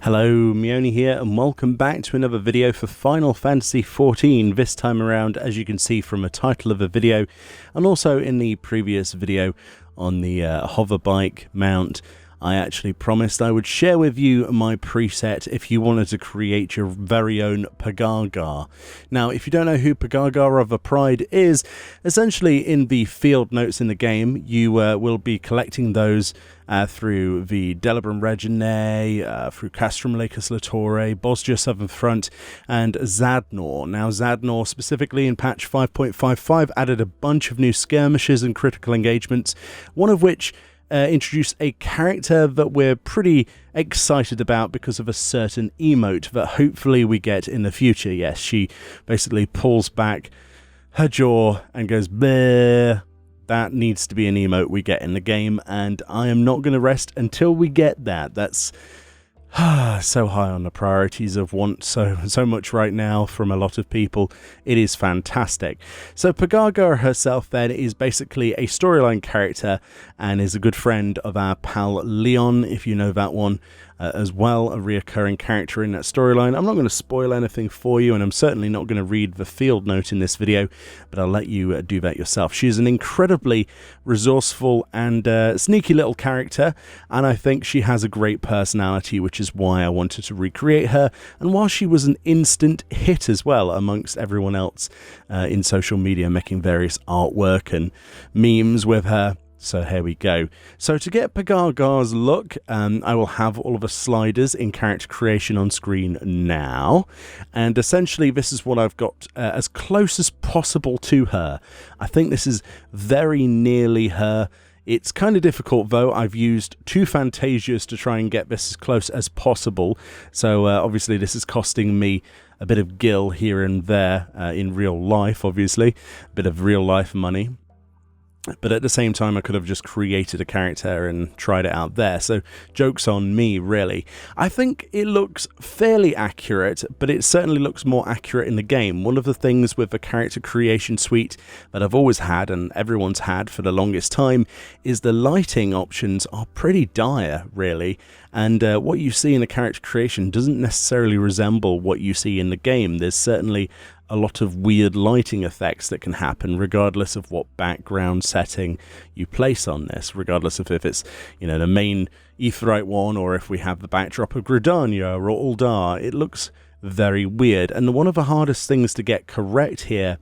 Hello, Meoni here, and welcome back to another video for Final Fantasy XIV. This time around, as you can see from the title of the video, and also in the previous video on the hover bike mount, I actually promised I would share with you my preset if you wanted to create your very own Pagaga. Now, if you don't know who Pagaga of the Pride is, essentially in the field notes in the game, you will be collecting those through the Delabrum Reginae, through Castrum Lacus Latore, Bosgia Southern Front, and Zadnor. Now, Zadnor, specifically in patch 5.55, added a bunch of new skirmishes and critical engagements, one of which introduced a character that we're pretty excited about because of a certain emote that hopefully we get in the future. Yes, she basically pulls back her jaw and goes, bleh. That needs to be an emote we get in the game, and I am not going to rest until we get that. That's so high on the priorities of want so much right now from a lot of people. It is fantastic. So Pagaga herself then is basically a storyline character and is a good friend of our pal Leon, if you know that one, as well, a reoccurring character in that storyline. I'm not going to spoil anything for you, and I'm certainly not going to read the field note in this video, but I'll let you do that yourself. She's an incredibly resourceful and sneaky little character, and I think she has a great personality, which is why I wanted to recreate her. And while she was an instant hit as well amongst everyone else in social media, making various artwork and memes with her. So here we go. So to get Pagaga's look, I will have all of the sliders in character creation on screen now. And essentially this is what I've got as close as possible to her. I think this is very nearly her. It's kind of difficult though. I've used two Fantasias to try and get this as close as possible. So obviously this is costing me a bit of gil here and there in real life, obviously. A bit of real life money. But at the same time, I could have just created a character and tried it out there. So joke's on me, really. I think it looks fairly accurate, but it certainly looks more accurate in the game. One of the things with the character creation suite that I've always had, and everyone's had for the longest time, is the lighting options are pretty dire, really. And what you see in the character creation doesn't necessarily resemble what you see in the game. There's certainly a lot of weird lighting effects that can happen regardless of what background setting you place on this, regardless of if it's, you know, the main Aetheryte one or if we have the backdrop of Gridania or Uldar. It looks very weird, and one of the hardest things to get correct here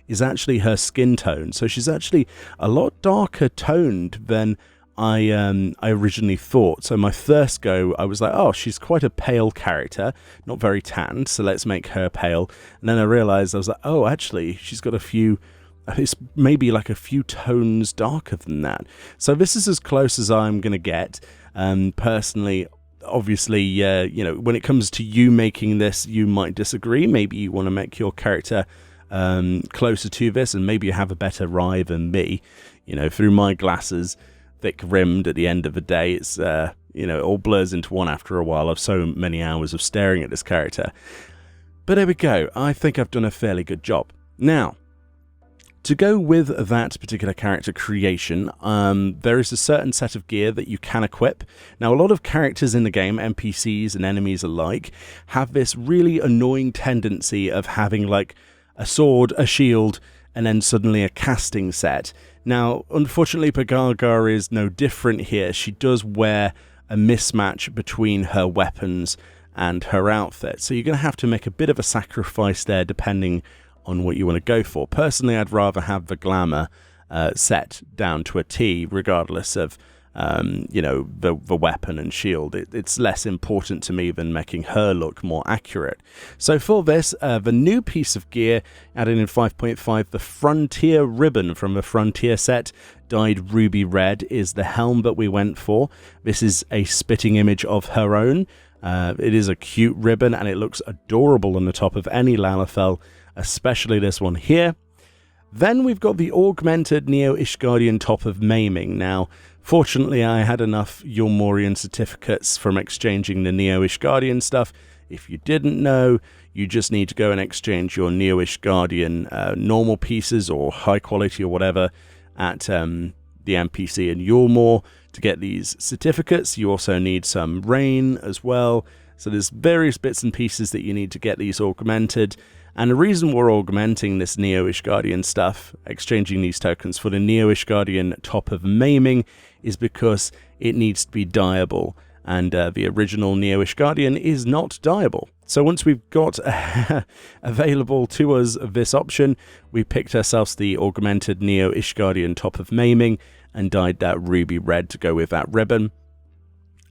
is actually her skin tone. So she's actually a lot darker toned than I originally thought. So my first go, I was like, oh, she's quite a pale character, not very tanned, so let's make her pale. And then I realized, I was like, oh, actually, she's got a few, it's maybe like a few tones darker than that. So this is as close as I'm going to get. Personally, obviously, you know, when it comes to you making this, you might disagree. Maybe you want to make your character closer to this, and maybe you have a better eye than me. You know, through my glasses, thick rimmed at the end of the day, it's you know, it all blurs into one after a while of so many hours of staring at this character. But there we go. I think I've done a fairly good job. Now, to go with that particular character creation, there is a certain set of gear that you can equip. Now, a lot of characters in the game, NPCs and enemies alike, have this really annoying tendency of having like a sword, a shield, and then suddenly a casting set. Now, unfortunately, Pagaga is no different here. She does wear a mismatch between her weapons and her outfit. So you're going to have to make a bit of a sacrifice there depending on what you want to go for. Personally, I'd rather have the glamour set down to a T, regardless of you know, the weapon and shield. It's less important to me than making her look more accurate. So for this, the new piece of gear added in 5.5, the Frontier ribbon from the Frontier set, dyed ruby red, is the helm that we went for. This is a spitting image of her own. It is a cute ribbon, and it looks adorable on the top of any Lalafell, especially this one here. Then we've got the augmented Neo-Ishgardian top of maiming. Now, fortunately, I had enough Yulmorian certificates from exchanging the Neo-Ishgardian stuff. If you didn't know, you just need to go and exchange your Neo-Ishgardian normal pieces or high quality or whatever at the NPC in Yulmor to get these certificates. You also need some rain as well. So there's various bits and pieces that you need to get these augmented. And the reason we're augmenting this Neo-Ishgardian stuff, exchanging these tokens for the Neo-Ishgardian Top of Maiming, is because it needs to be dyeable. And the original Neo-Ishgardian is not dyeable. So once we've got available to us this option, we picked ourselves the augmented Neo-Ishgardian Top of Maiming and dyed that ruby red to go with that ribbon.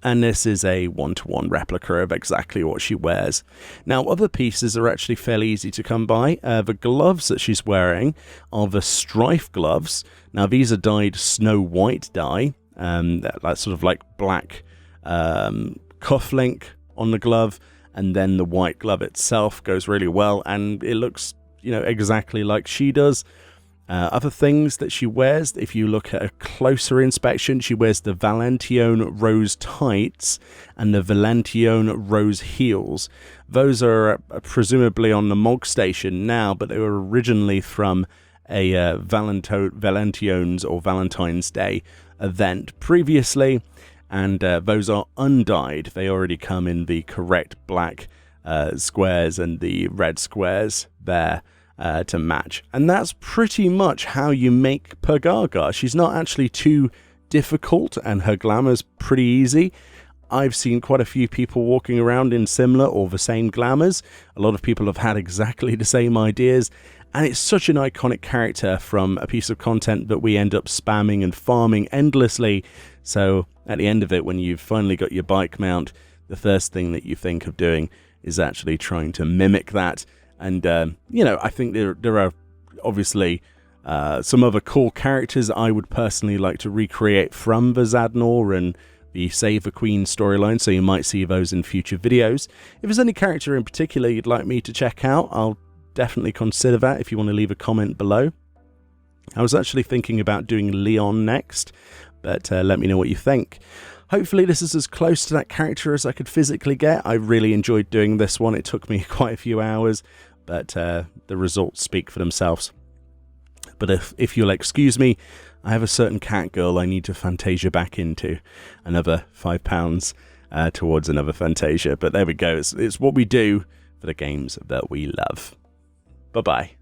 And this is a one-to-one replica of exactly what she wears. Now, other pieces are actually fairly easy to come by. The gloves that she's wearing are the Strife gloves. Now, these are dyed snow white dye. That's sort of like black cufflink on the glove, and then the white glove itself goes really well, and it looks, you know, exactly like she does. Other things that she wears, if you look at a closer inspection, she wears the Valentione Rose tights and the Valentione Rose heels. Those are presumably on the MOG station now, but they were originally from a Valentione's or Valentine's Day event previously, and those are undyed. They already come in the correct black squares and the red squares there. To match. And that's pretty much how you make Pagaga. She's not actually too difficult, and her glamour's pretty easy. I've seen quite a few people walking around in similar or the same glamours. A lot of people have had exactly the same ideas, and it's such an iconic character from a piece of content that we end up spamming and farming endlessly. So at the end of it, when you've finally got your bike mount, the first thing that you think of doing is actually trying to mimic that. And, you know, I think there are obviously some other cool characters I would personally like to recreate from the Zadnor and the Save the Queen storyline, so you might see those in future videos. If there's any character in particular you'd like me to check out, I'll definitely consider that if you want to leave a comment below. I was actually thinking about doing Leon next, but let me know what you think. Hopefully this is as close to that character as I could physically get. I really enjoyed doing this one. It took me quite a few hours, but the results speak for themselves. But if you'll excuse me, I have a certain cat girl I need to Fantasia back into. Another £5 towards another Fantasia. But there we go. It's what we do for the games that we love. Bye-bye.